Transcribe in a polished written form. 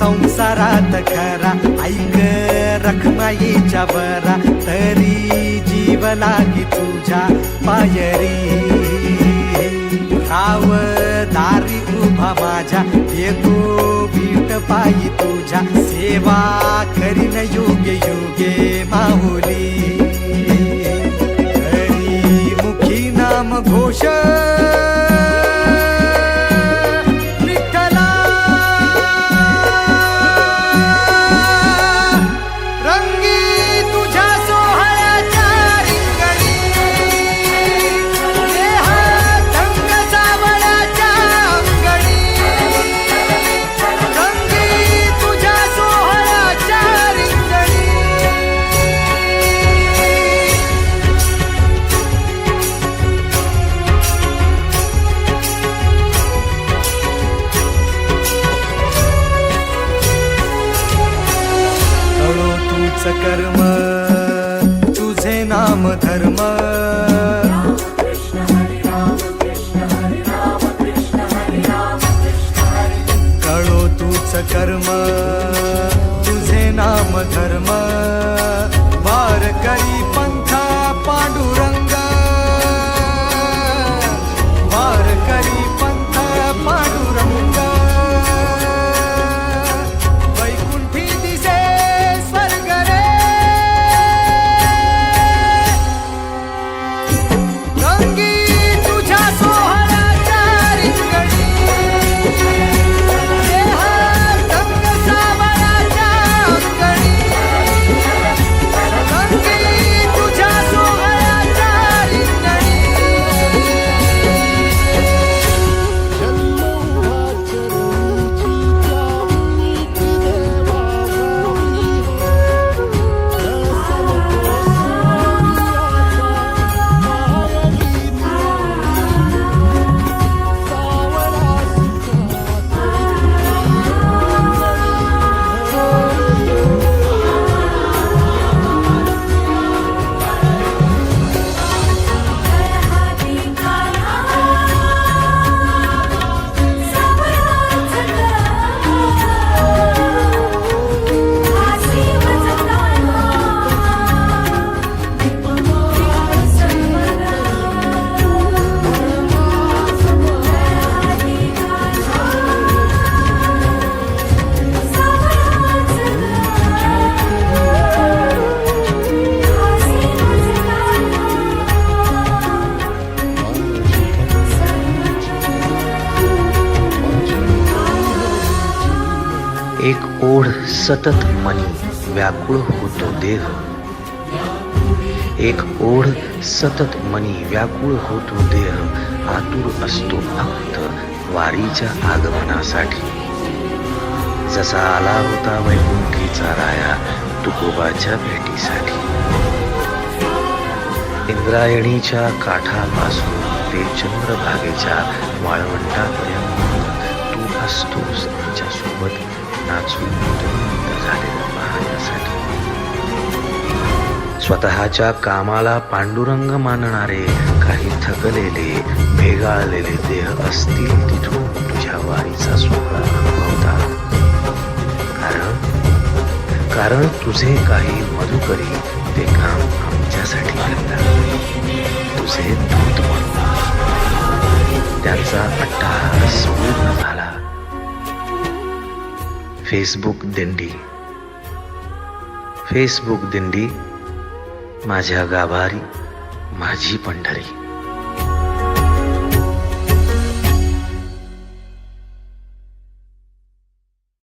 संसारात खरा, ऐक रखमाईच्या बरा, तरी जीव लागी तुझ्या पायरी. राव दारी उभा माझ्या, येतो बीट पायी तुझ्या, सेवा करीन योगे योगे माहुली. हरी मुखी नाम घोष कर्म तुझे नाम धर्म. कळो तूच कर्म तुझे नाम धर्म. वारकरी पंथा पांडुरंग, वारकरी पंथा पांडुरंग. वैकुंठी दिसे स्वर्ग रे, रंगी तुझ्या सोहळ्याच्या रिंगणी. रंग सावळ्याच्या अंगणी, रंगी तुझ्या सोहळ्याच्या रिंगणी. एक ओढ सतत मनी व्याकुळ होतो देह. एक ओढ सतत मनी व्याकुळ होतो देह. आतुर असतो भक्त वारीच्या आगमनासाठी. जसा आला होता वैकुंठीचा राया तुकोबाच्या भेटीसाठी. इंद्रायणीच्या काठापासून ते चंद्रभागेच्या वाळवंटापर्यंत तू असतोस तिच्यासोबत नाचून झालेलं पाहण्यासाठी. स्वतःच्या कामाला पांडुरंग मानणारे काही थकलेले भेगाळलेले देह असतील तिथून तुझ्या वारीचा सोहळा अनुभवतात. कारण तुझे काही मधुकरी ते काम आमच्यासाठी करतात. तुझे दूत म्हणून त्यांचा अट्टहास पूर्ण झाला. फेसबुक दिंडी. फेसबुक दिंडी माझ्या गाभारी माझी पंढरी.